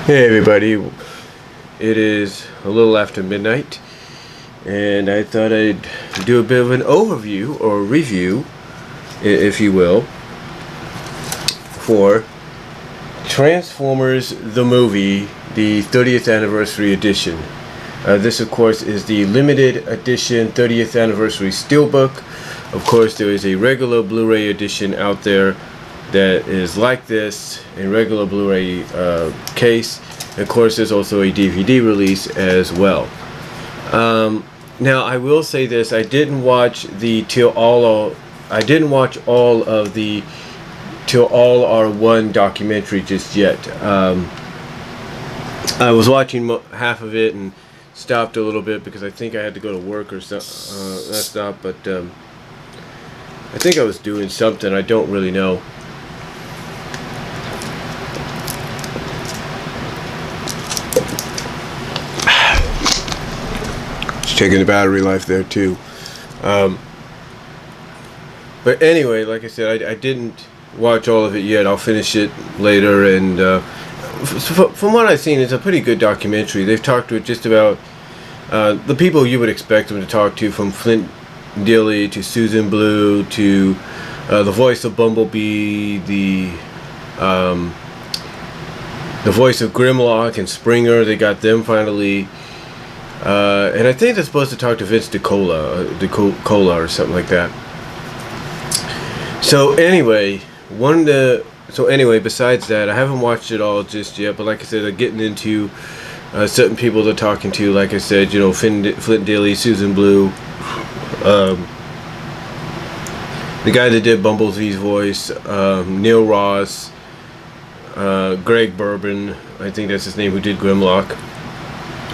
Hey everybody, it is a little after midnight and I thought I'd do a bit of an overview or review, if you will, for Transformers the movie, the 30th Anniversary Edition. This of course is the limited edition 30th Anniversary Steelbook. Of course there is a regular Blu-ray edition out there that is like this, a regular Blu-ray case. Of course there's also a DVD release as well. Now I will say this, I didn't watch all of the Till All Are One documentary just yet. I was watching half of it and stopped a little bit because I think I had to go to work or something. That's not, but I think I was doing something, I don't really know. Checking the battery life there too. But anyway, like I said, I didn't watch all of it yet. I'll finish it later, and from what I've seen, it's a pretty good documentary. They've talked to just about the people you would expect them to talk to, from Flint Dille to Susan Blue to the voice of Bumblebee, the voice of Grimlock and Springer. They got them finally. And I think they're supposed to talk to Vince DiCola or something like that. So anyway, besides that, I haven't watched it all just yet. But like I said, I'm getting into certain people they're talking to. Like I said, you know, Flint Dille, Susan Blue, the guy that did Bumblebee's voice, Neil Ross, Greg Bourbon, I think that's his name, who did Grimlock.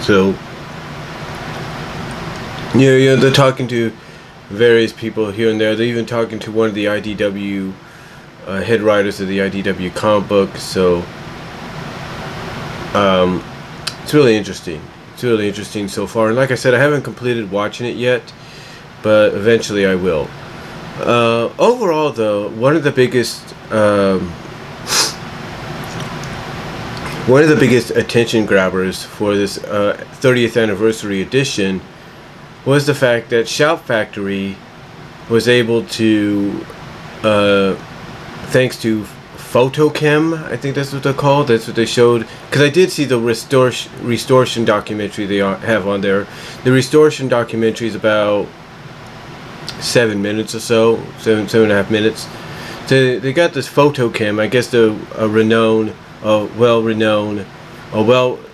So. Yeah, they're talking to various people here and there. They're even talking to one of the IDW head writers of the IDW comic book. So it's really interesting. It's really interesting so far. And like I said, I haven't completed watching it yet, but eventually I will. Overall, though, one of the biggest attention grabbers for this 30th anniversary edition was the fact that Shout Factory was able to, thanks to Photochem, I think that's what they're called, that's what they showed, because I did see the Restoration documentary they have on there. The Restoration documentary is about 7 minutes or so, 7.5 minutes. So they got this Photochem, I guess they're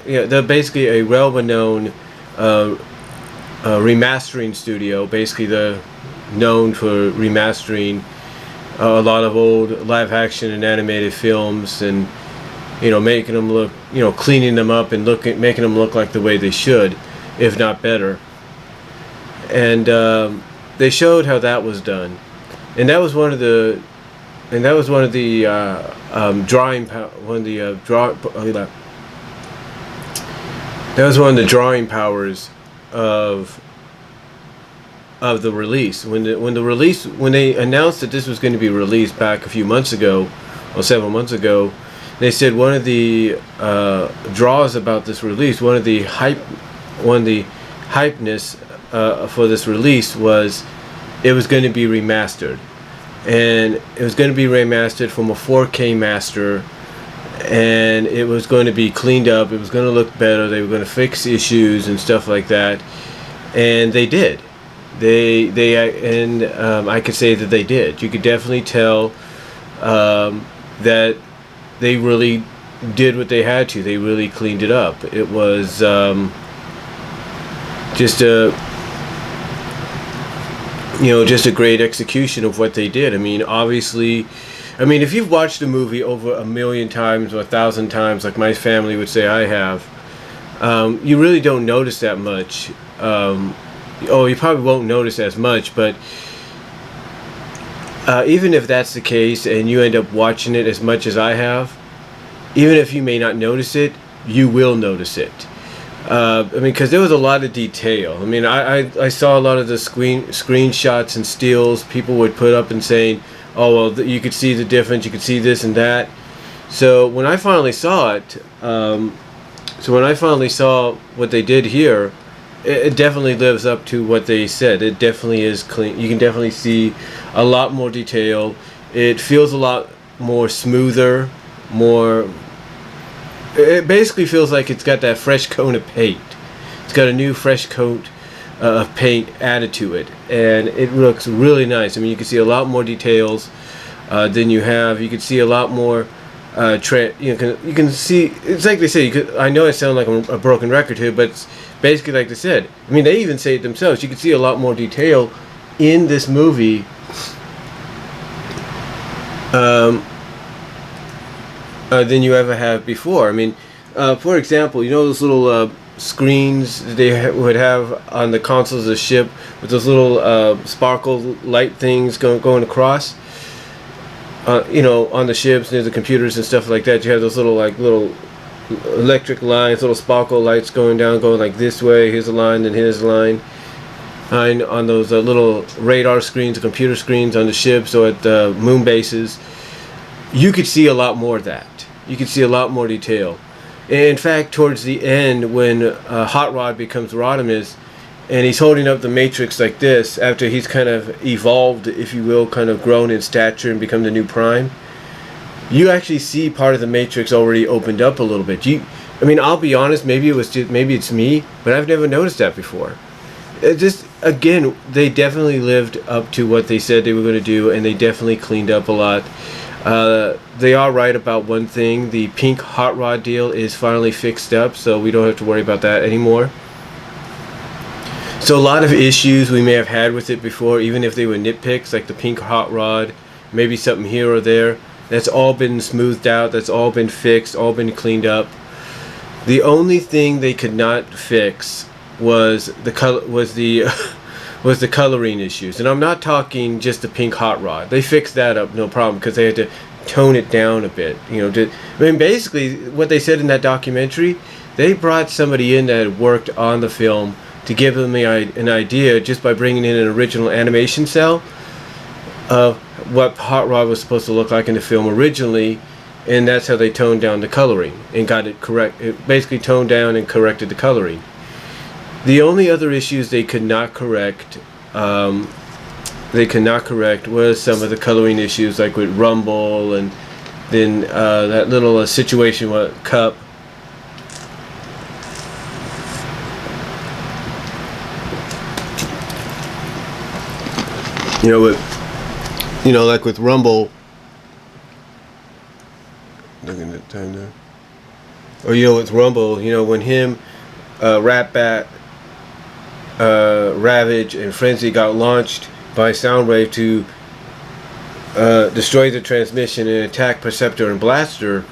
they're basically a well-renowned remastering studio. Basically they're known for remastering a lot of old live action and animated films, and making them look, cleaning them up and making them look like the way they should, if not better. And they showed how that was done, and that was one of the drawing powers of the release. When they announced that this was going to be released back a few months ago, or several months ago, they said one of the draws about this release, one of the hypeness for this release was it was going to be remastered, and it was going to be remastered from a 4K master. And it was going to be cleaned up. It was going to look better. They were going to fix issues and stuff like that, and they did. I could say that they did. You could definitely tell that they really did what they had to. They really cleaned it up. It was just a great execution of what they did. I mean, obviously. If you've watched the movie over 1,000,000 times or 1,000 times, like my family would say I have, you really don't notice that much. You probably won't notice as much, but even if that's the case and you end up watching it as much as I have, even if you may not notice it, you will notice it. Because there was a lot of detail. I saw a lot of the screenshots and stills people would put up and saying, oh, well, you could see the difference, you could see this and that. So when I finally saw it, so when I finally saw what they did here, it definitely lives up to what they said. It definitely is clean. You can definitely see a lot more detail. It feels a lot more smoother, more. It basically feels like it's got that fresh coat of paint. It's got a new fresh coat of paint added to it, and it looks really nice. I mean, you can see a lot more details than you have. You can see a lot more. You can see. It's like they say. I know I sound like a broken record here, but it's basically like they said. I mean, they even say it themselves. You can see a lot more detail in this movie. Than you ever have before. I mean, for example, you know those little screens that they would have on the consoles of the ship with those little sparkle light things going across. You know, on the ships near the computers and stuff like that, you have those little electric lines, little sparkle lights going like this way. Here's a line, then here's a line. And on those little radar screens, the computer screens on the ships or at the moon bases, you could see a lot more of that. You could see a lot more detail. In fact, towards the end, when Hot Rod becomes Rodimus, and he's holding up the Matrix like this, after he's kind of evolved, if you will, kind of grown in stature and become the new Prime, you actually see part of the Matrix already opened up a little bit. I mean, I'll be honest, maybe it's me, but I've never noticed that before. It just, again, they definitely lived up to what they said they were going to do, and they definitely cleaned up a lot. They are right about one thing. The pink Hot Rod deal is finally fixed up, so we don't have to worry about that anymore. So a lot of issues we may have had with it before, even if they were nitpicks, like the pink Hot Rod, maybe something here or there, that's all been smoothed out, that's all been fixed, all been cleaned up. The only thing they could not fix was the coloring issues, and I'm not talking just the pink Hot Rod. They fixed that up, no problem, because they had to tone it down a bit. You know, I mean, basically, what they said in that documentary, they brought somebody in that had worked on the film to give them an idea just by bringing in an original animation cell of what Hot Rod was supposed to look like in the film originally, and that's how they toned down the coloring and got it correct. It basically toned down and corrected the coloring. The only other issues they could not correct, was some of the coloring issues, like with Rumble, and then that little situation with Cup. Like with Rumble. Looking at the time now. Or with Rumble, when him, Ratbat, Ravage, and Frenzy got launched by Soundwave to destroy the transmission and attack Perceptor and Blaster,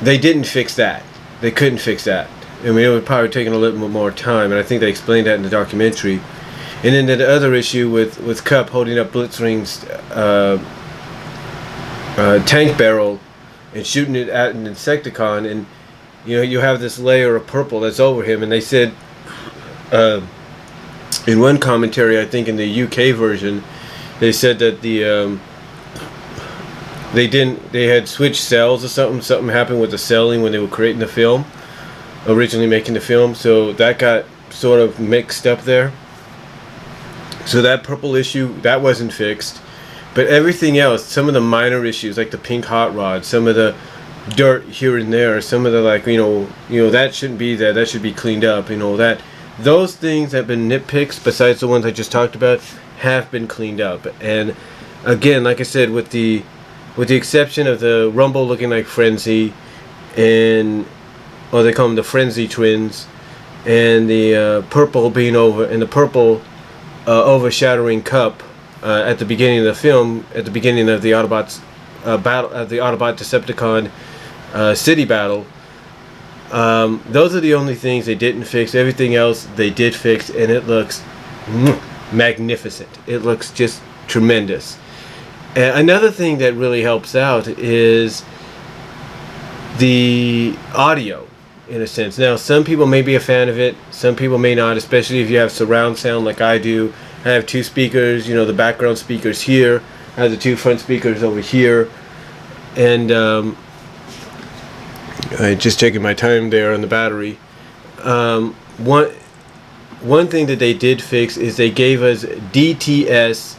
they didn't fix that. They couldn't fix that. I mean, it would probably take a little bit more time, and I think they explained that in the documentary. And then the other issue with Cup holding up Blitzwing's tank barrel and shooting it at an Insecticon, and you have this layer of purple that's over him, and they said in one commentary, I think in the UK version, they said that they had switched cells or something happened with the celling when they were creating the film, originally making the film, so that got sort of mixed up there. So that purple issue, that wasn't fixed. But everything else, some of the minor issues, like the pink Hot Rod, some of the dirt here and there, some of the that shouldn't be there, that should be cleaned up, those things have been nitpicks, besides the ones I just talked about, have been cleaned up. And again, like I said, with the exception of the Rumble looking like Frenzy, they call them the Frenzy twins, and the purple being over, and the purple overshadowing Cup at the beginning of the film, at the beginning of the Autobots battle, the Autobot Decepticon city battle. Those are the only things they didn't fix. Everything else they did fix, and it looks magnificent. It looks just tremendous. Another thing that really helps out is the audio, in a sense. Now, some people may be a fan of it, some people may not, especially if you have surround sound like I do. I have two speakers, the background speakers here, I have the two front speakers over here, and Just taking my time there on the battery. One thing that they did fix is they gave us DTS-MA.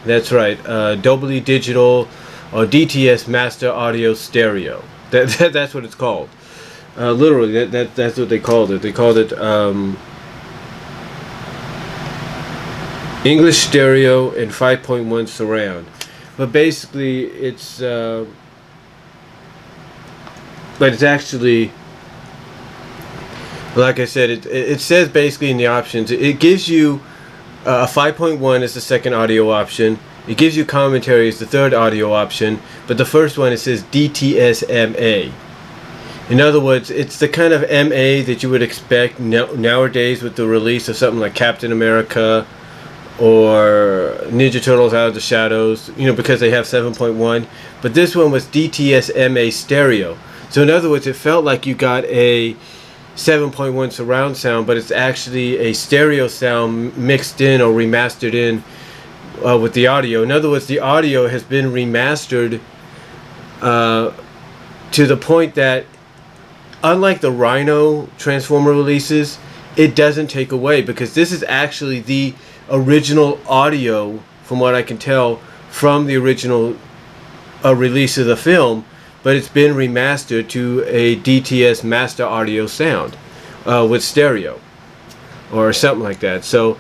That's right, Dolby Digital or DTS Master Audio Stereo. That's what it's called. Literally, that's what they called it. They called it English Stereo and 5.1 Surround. But basically, it's actually, like I said, it says basically in the options, it gives you a 5.1 as the second audio option. It gives you commentary as the third audio option, but the first one, it says DTS-MA. In other words, it's the kind of MA that you would expect nowadays with the release of something like Captain America or Ninja Turtles Out of the Shadows, because they have 7.1. But this one was DTS-MA stereo. So in other words, it felt like you got a 7.1 surround sound, but it's actually a stereo sound mixed in or remastered in with the audio. In other words, the audio has been remastered to the point that, unlike the Rhino Transformer releases, it doesn't take away, because this is actually the original audio, from what I can tell, from the original release of the film, but it's been remastered to a DTS Master Audio sound with stereo or something like that. So,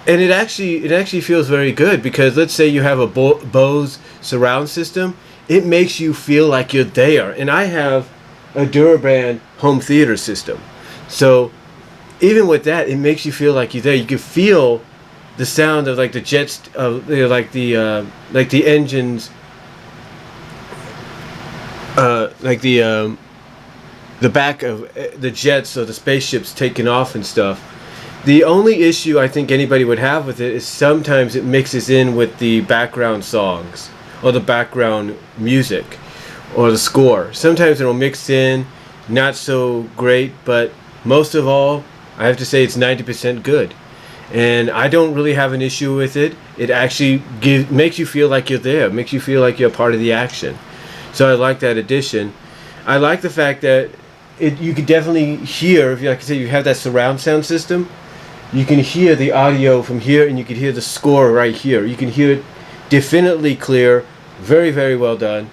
and it actually feels very good, because let's say you have a Bose surround system, it makes you feel like you're there. And I have a Duraband home theater system, so even with that, it makes you feel like you're there. You can feel the sound of like the jets, like the engines, the back of the jets or the spaceships taking off and stuff. The only issue I think anybody would have with it is sometimes it mixes in with the background songs or the background music or the score. Sometimes it'll mix in, not so great, but most of all, I have to say it's 90% good. And I don't really have an issue with it. It actually makes you feel like you're there, makes you feel like you're a part of the action. So I like that addition. I like the fact that you could definitely hear, if you, like I said, you have that surround sound system, you can hear the audio from here, and you can hear the score right here. You can hear it definitely clear, very, very well done.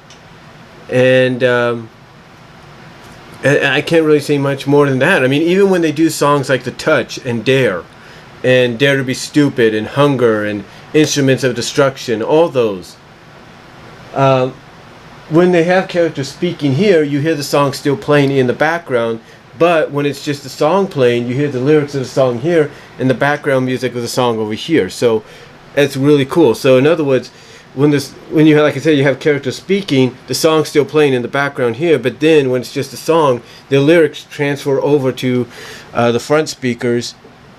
And I can't really say much more than that. I mean, even when they do songs like The Touch and Dare to Be Stupid and Hunger and Instruments of Destruction, all those, when they have characters speaking here, you hear the song still playing in the background, but when it's just the song playing, you hear the lyrics of the song here and the background music of the song over here. So it's really cool. So in other words, when you have, like I said, you have characters speaking, the song's still playing in the background here, but then when it's just a song, the lyrics transfer over to the front speakers,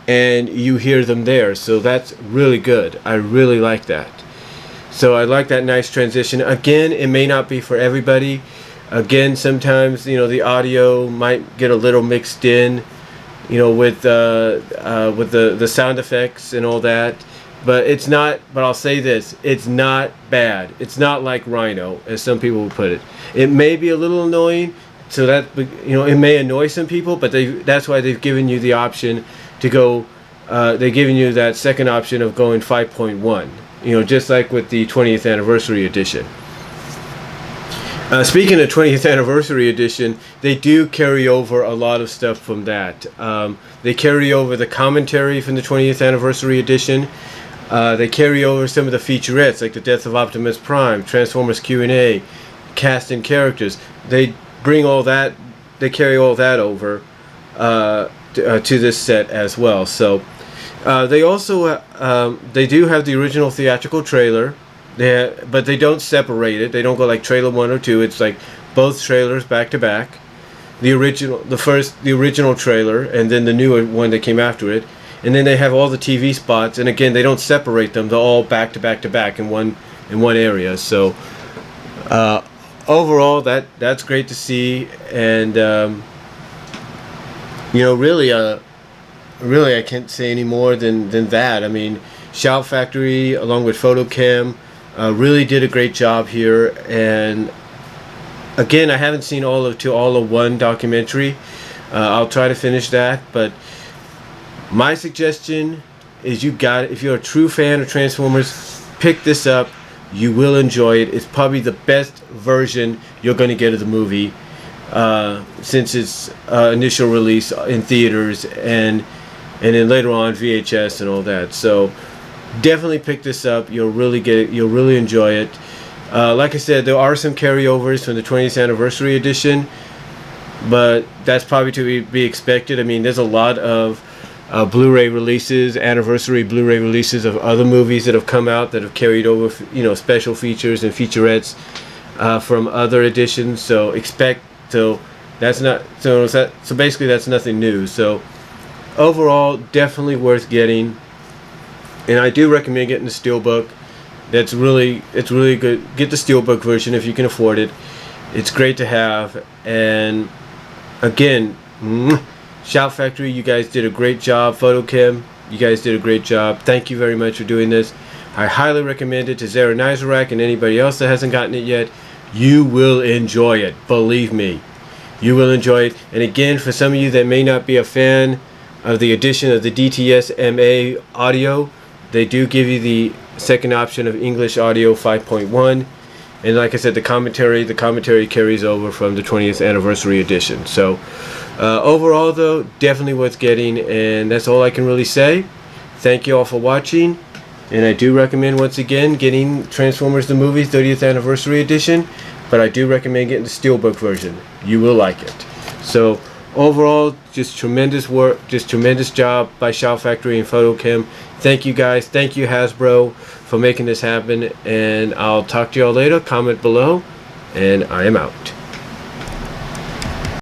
and you hear them there. So that's really good. I really like that. So I like that nice transition. Again, it may not be for everybody. Again, sometimes the audio might get a little mixed in, with the sound effects and all that. But it's not. But I'll say this: it's not bad. It's not like Rhino, as some people would put it. It may be a little annoying, so that it may annoy some people. But that's why they've given you the option to go. They've given you that second option of going 5.1. Just like with the 20th Anniversary Edition. Speaking of 20th Anniversary Edition, they do carry over a lot of stuff from that. They carry over the commentary from the 20th Anniversary Edition. They carry over some of the featurettes, like the Death of Optimus Prime, Transformers Q&A, cast and characters. They bring all that. They carry all that over to this set as well. So they also they do have the original theatrical trailer. But they don't separate it. They don't go like trailer 1 or 2. It's like both trailers back to back. The original trailer, and then the newer one that came after it. And then they have all the TV spots. And again, they don't separate them. They're all back to back to back in one area. So overall, that's great to see. And really, I can't say any more than that. I mean, Shout Factory along with Photochem really did a great job here, and Again, I haven't seen all of one documentary. I'll try to finish that, but my suggestion is if you're a true fan of Transformers, pick this up. You will enjoy it. It's probably the best version you're going to get of the movie since its initial release in theaters and then later on VHS and all that. So definitely pick this up. You'll really get it. You'll really enjoy it. Like I said, there are some carryovers from the 20th Anniversary Edition, but that's probably to be expected. I mean, there's a lot of Blu-ray releases, anniversary Blu-ray releases of other movies that have come out that have carried over, special features and featurettes from other editions. So basically that's nothing new. So overall, definitely worth getting, and I do recommend getting the Steelbook. It's really good. Get the Steelbook version if you can afford it. It's great to have. And again, Shout Factory, you guys did a great job. Photochem, you guys did a great job. Thank you very much for doing this. I highly recommend it to Zara Nizarak and anybody else that hasn't gotten it yet. You will enjoy it. Believe me. You will enjoy it. And again, for some of you that may not be a fan of the addition of the DTS-MA audio, they do give you the second option of English Audio 5.1. And like I said, the commentary carries over from the 20th Anniversary Edition. So overall, though, definitely worth getting, and that's all I can really say. Thank you all for watching, and I do recommend, once again, getting Transformers the Movie 30th Anniversary Edition, but I do recommend getting the Steelbook version. You will like it. So overall, just tremendous work, just tremendous job by Shout Factory and Photochem. Thank you guys. Thank you, Hasbro, for making this happen, and I'll talk to y'all later. Comment below, and I am out.